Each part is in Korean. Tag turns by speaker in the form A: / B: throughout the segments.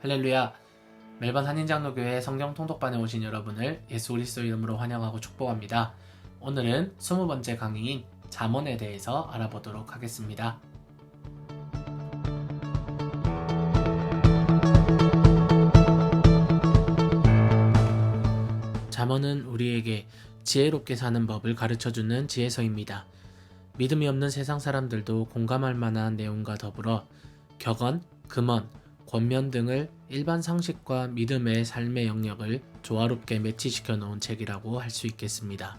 A: 할렐루야. 멜번 한인장로교회 성경 통독반에 오신 여러분을 예수 그리스도 이름으로 환영하고 축복합니다. 오늘은 20번째 강의인 잠언에 대해서 알아보도록 하겠습니다. 잠언은 우리에게 지혜롭게 사는 법을 가르쳐주는 지혜서입니다. 믿음이 없는 세상 사람들도 공감할 만한 내용과 더불어 격언, 금언, 권면 등을 일반 상식과 믿음의 삶의 영역을 조화롭게 매치시켜 놓은 책이라고 할 수 있겠습니다.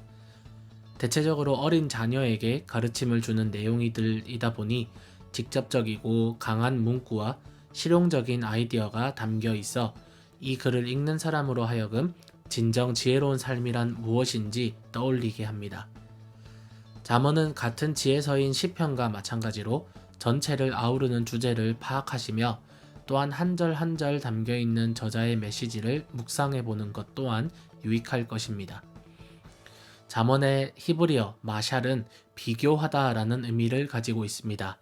A: 대체적으로 어린 자녀에게 가르침을 주는 내용이다 보니 직접적이고 강한 문구와 실용적인 아이디어가 담겨 있어 이 글을 읽는 사람으로 하여금 진정 지혜로운 삶이란 무엇인지 떠올리게 합니다. 잠언은 같은 지혜서인 시편과 마찬가지로 전체를 아우르는 주제를 파악하시며 또한 한 절 한 절 담겨있는 저자의 메시지를 묵상해보는 것 또한 유익할 것입니다. 잠언의 히브리어 마샬은 비교하다라는 의미를 가지고 있습니다.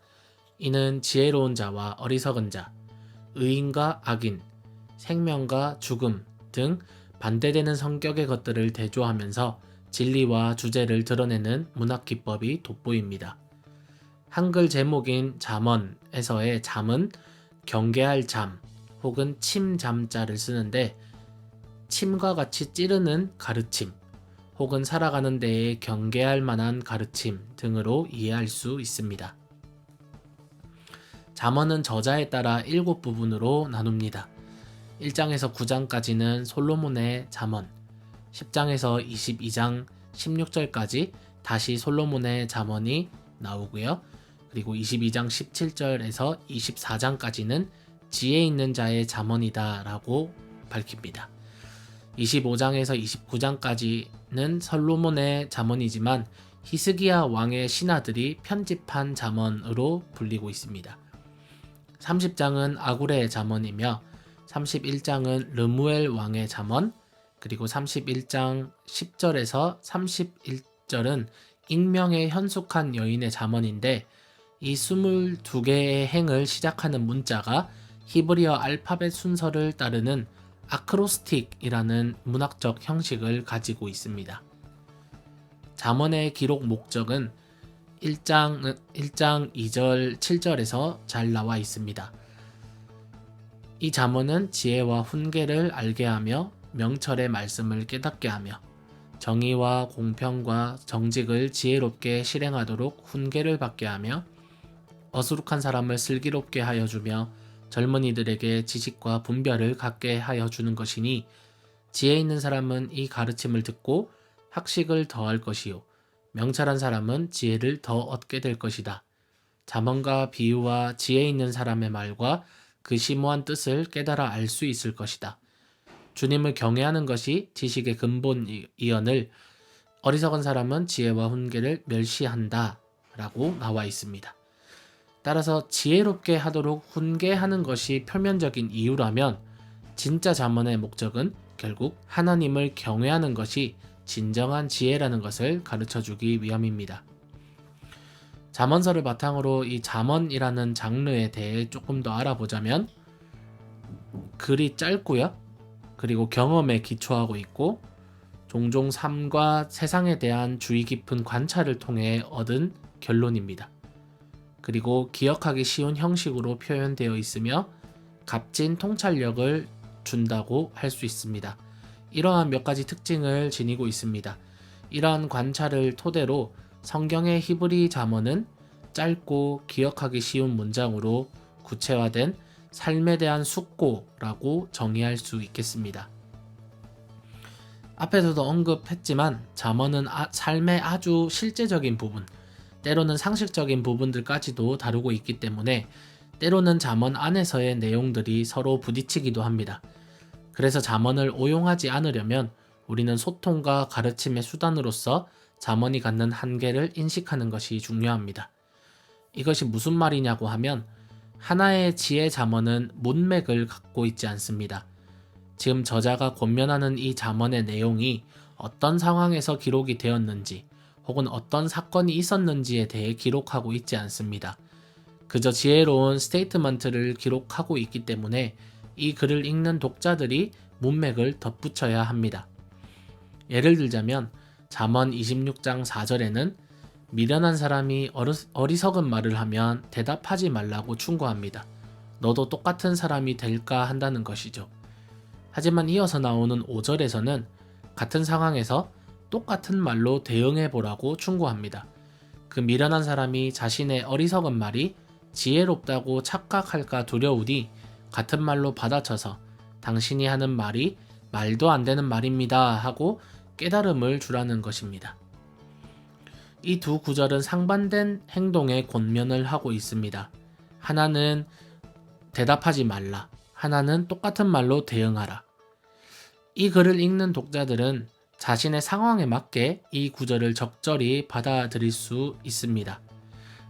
A: 이는 지혜로운 자와 어리석은 자, 의인과 악인, 생명과 죽음 등 반대되는 성격의 것들을 대조하면서 진리와 주제를 드러내는 문학 기법이 돋보입니다. 한글 제목인 잠언에서의 잠은 경계할 잠 혹은 침잠자를 쓰는데 침과 같이 찌르는 가르침 혹은 살아가는 데에 경계할 만한 가르침 등으로 이해할 수 있습니다. 잠언은 저자에 따라 7부분으로 나눕니다. 1장에서 9장까지는 솔로몬의 잠언, 10장에서 22장 16절까지 다시 솔로몬의 잠언이 나오고요. 그리고 22장 17절에서 24장까지는 지혜 있는 자의 잠언이다 라고 밝힙니다. 25장에서 29장까지는 솔로몬의 잠언이지만 히스기야 왕의 신하들이 편집한 잠언으로 불리고 있습니다. 30장은 아굴의 잠언이며 31장은 르무엘 왕의 잠언, 그리고 31장 10절에서 31절은 익명의 현숙한 여인의 잠언인데 이 22개의 행을 시작하는 문자가 히브리어 알파벳 순서를 따르는 아크로스틱이라는 문학적 형식을 가지고 있습니다. 잠언의 기록 목적은 1장 2절 7절에서 잘 나와 있습니다. 이 잠언은 지혜와 훈계를 알게 하며 명철의 말씀을 깨닫게 하며 정의와 공평과 정직을 지혜롭게 실행하도록 훈계를 받게 하며 어수룩한 사람을 슬기롭게 하여 주며 젊은이들에게 지식과 분별을 갖게 하여 주는 것이니 지혜 있는 사람은 이 가르침을 듣고 학식을 더할 것이요 명철한 사람은 지혜를 더 얻게 될 것이다. 잠언과 비유와 지혜 있는 사람의 말과 그 심오한 뜻을 깨달아 알 수 있을 것이다. 주님을 경외하는 것이 지식의 근본이언을 어리석은 사람은 지혜와 훈계를 멸시한다 라고 나와 있습니다. 따라서 지혜롭게 하도록 훈계하는 것이 표면적인 이유라면 진짜 잠언의 목적은 결국 하나님을 경외하는 것이 진정한 지혜라는 것을 가르쳐주기 위함입니다. 잠언서를 바탕으로 이 잠언이라는 장르에 대해 조금 더 알아보자면 글이 짧고요. 그리고 경험에 기초하고 있고 종종 삶과 세상에 대한 주의 깊은 관찰을 통해 얻은 결론입니다. 그리고 기억하기 쉬운 형식으로 표현되어 있으며 값진 통찰력을 준다고 할 수 있습니다. 이러한 몇 가지 특징을 지니고 있습니다. 이러한 관찰을 토대로 성경의 히브리 잠언은 짧고 기억하기 쉬운 문장으로 구체화된 삶에 대한 숙고라고 정의할 수 있겠습니다. 앞에서도 언급했지만 잠언은 삶의 아주 실제적인 부분, 때로는 상식적인 부분들까지도 다루고 있기 때문에 때로는 잠언 안에서의 내용들이 서로 부딪히기도 합니다. 그래서 잠언을 오용하지 않으려면 우리는 소통과 가르침의 수단으로서 잠언이 갖는 한계를 인식하는 것이 중요합니다. 이것이 무슨 말이냐고 하면 하나의 지혜 잠언은 문맥을 갖고 있지 않습니다. 지금 저자가 권면하는 이 잠언의 내용이 어떤 상황에서 기록이 되었는지 혹은 어떤 사건이 있었는지에 대해 기록하고 있지 않습니다. 그저 지혜로운 스테이트먼트를 기록하고 있기 때문에 이 글을 읽는 독자들이 문맥을 덧붙여야 합니다. 예를 들자면 잠언 26장 4절에는 미련한 사람이 어리석은 말을 하면 대답하지 말라고 충고합니다. 너도 똑같은 사람이 될까 한다는 것이죠. 하지만 이어서 나오는 5절에서는 같은 상황에서 똑같은 말로 대응해 보라고 충고합니다. 그 미련한 사람이 자신의 어리석은 말이 지혜롭다고 착각할까 두려우니 같은 말로 받아쳐서 당신이 하는 말이 말도 안 되는 말입니다 하고 깨달음을 주라는 것입니다. 이 두 구절은 상반된 행동의 권면을 하고 있습니다. 하나는 대답하지 말라, 하나는 똑같은 말로 대응하라. 이 글을 읽는 독자들은 자신의 상황에 맞게 이 구절을 적절히 받아들일 수 있습니다.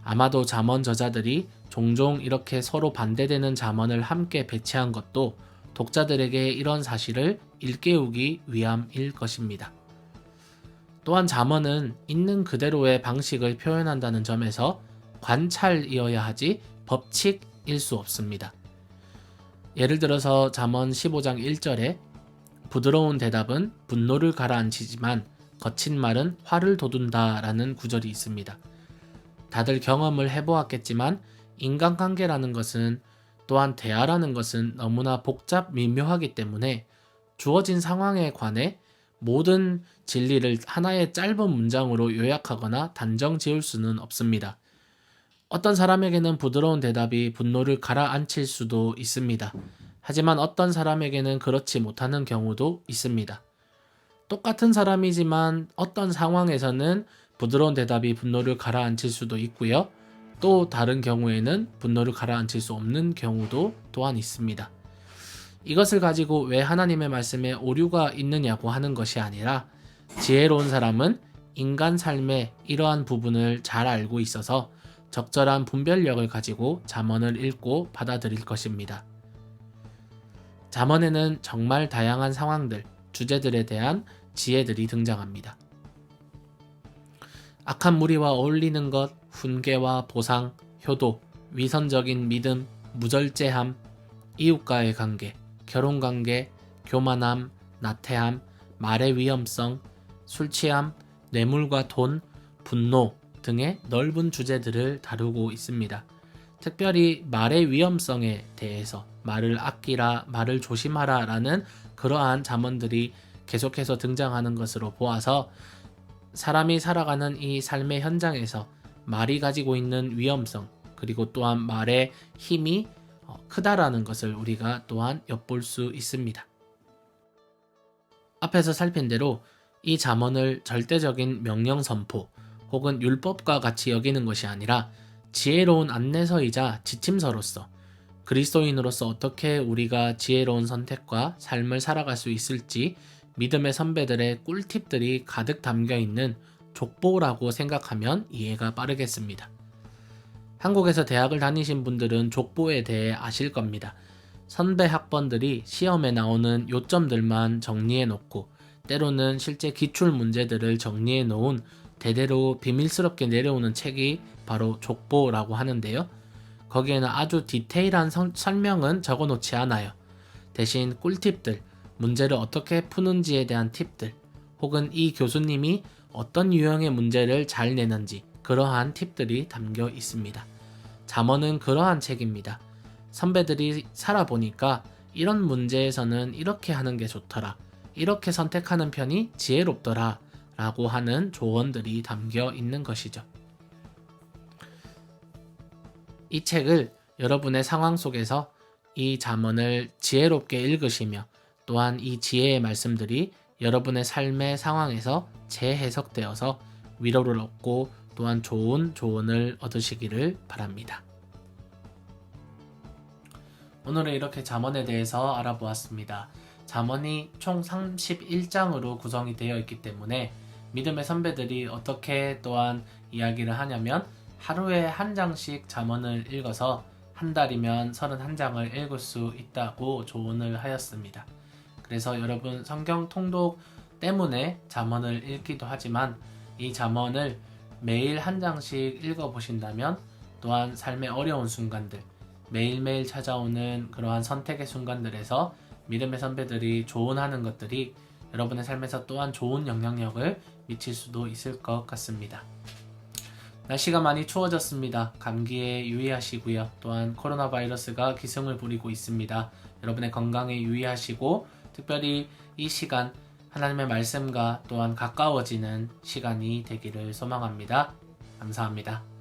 A: 아마도 잠언 저자들이 종종 이렇게 서로 반대되는 잠언을 함께 배치한 것도 독자들에게 이런 사실을 일깨우기 위함일 것입니다. 또한 잠언은 있는 그대로의 방식을 표현한다는 점에서 관찰이어야 하지 법칙일 수 없습니다. 예를 들어서 잠언 15장 1절에 부드러운 대답은 분노를 가라앉히지만 거친 말은 화를 돋운다 라는 구절이 있습니다. 다들 경험을 해보았겠지만 인간관계라는 것은 또한 대화라는 것은 너무나 복잡 미묘하기 때문에 주어진 상황에 관해 모든 진리를 하나의 짧은 문장으로 요약하거나 단정 지을 수는 없습니다. 어떤 사람에게는 부드러운 대답이 분노를 가라앉힐 수도 있습니다. 하지만 어떤 사람에게는 그렇지 못하는 경우도 있습니다. 똑같은 사람이지만 어떤 상황에서는 부드러운 대답이 분노를 가라앉힐 수도 있고요. 또 다른 경우에는 분노를 가라앉힐 수 없는 경우도 또한 있습니다. 이것을 가지고 왜 하나님의 말씀에 오류가 있느냐고 하는 것이 아니라 지혜로운 사람은 인간 삶의 이러한 부분을 잘 알고 있어서 적절한 분별력을 가지고 잠언을 읽고 받아들일 것입니다. 잠언에는 정말 다양한 상황들, 주제들에 대한 지혜들이 등장합니다. 악한 무리와 어울리는 것, 훈계와 보상, 효도, 위선적인 믿음, 무절제함, 이웃과의 관계, 결혼관계, 교만함, 나태함, 말의 위험성, 술취함, 뇌물과 돈, 분노 등의 넓은 주제들을 다루고 있습니다. 특별히 말의 위험성에 대해서 말을 아끼라, 말을 조심하라 라는 그러한 잠언들이 계속해서 등장하는 것으로 보아서 사람이 살아가는 이 삶의 현장에서 말이 가지고 있는 위험성 그리고 또한 말의 힘이 크다라는 것을 우리가 또한 엿볼 수 있습니다. 앞에서 살핀 대로 이 잠언을 절대적인 명령 선포 혹은 율법과 같이 여기는 것이 아니라 지혜로운 안내서이자 지침서로서 그리스도인으로서 어떻게 우리가 지혜로운 선택과 삶을 살아갈 수 있을지 믿음의 선배들의 꿀팁들이 가득 담겨있는 족보라고 생각하면 이해가 빠르겠습니다. 한국에서 대학을 다니신 분들은 족보에 대해 아실 겁니다. 선배 학번들이 시험에 나오는 요점들만 정리해 놓고 때로는 실제 기출 문제들을 정리해 놓은 대대로 비밀스럽게 내려오는 책이 바로 족보라고 하는데요. 거기에는 아주 디테일한 설명은 적어 놓지 않아요. 대신 꿀팁들, 문제를 어떻게 푸는지에 대한 팁들, 혹은 이 교수님이 어떤 유형의 문제를 잘 내는지 그러한 팁들이 담겨 있습니다. 잠언은 그러한 책입니다. 선배들이 살아보니까 이런 문제에서는 이렇게 하는 게 좋더라, 이렇게 선택하는 편이 지혜롭더라 라고 하는 조언들이 담겨 있는 것이죠. 이 책을 여러분의 상황 속에서 이 잠언을 지혜롭게 읽으시며 또한 이 지혜의 말씀들이 여러분의 삶의 상황에서 재해석되어서 위로를 얻고 또한 좋은 조언을 얻으시기를 바랍니다. 오늘은 이렇게 잠언에 대해서 알아보았습니다. 잠언이 총 31장으로 구성이 되어 있기 때문에 믿음의 선배들이 어떻게 또한 이야기를 하냐면 하루에 한 장씩 잠언을 읽어서 한 달이면 31장을 읽을 수 있다고 조언을 하였습니다. 그래서 여러분 성경 통독 때문에 잠언을 읽기도 하지만 이 잠언을 매일 한 장씩 읽어보신다면 또한 삶의 어려운 순간들, 매일매일 찾아오는 그러한 선택의 순간들에서 믿음의 선배들이 조언하는 것들이 여러분의 삶에서 또한 좋은 영향력을 미칠 수도 있을 것 같습니다. 날씨가 많이 추워졌습니다. 감기에 유의하시고요. 또한 코로나 바이러스가 기승을 부리고 있습니다. 여러분의 건강에 유의하시고 특별히 이 시간 하나님의 말씀과 또한 가까워지는 시간이 되기를 소망합니다. 감사합니다.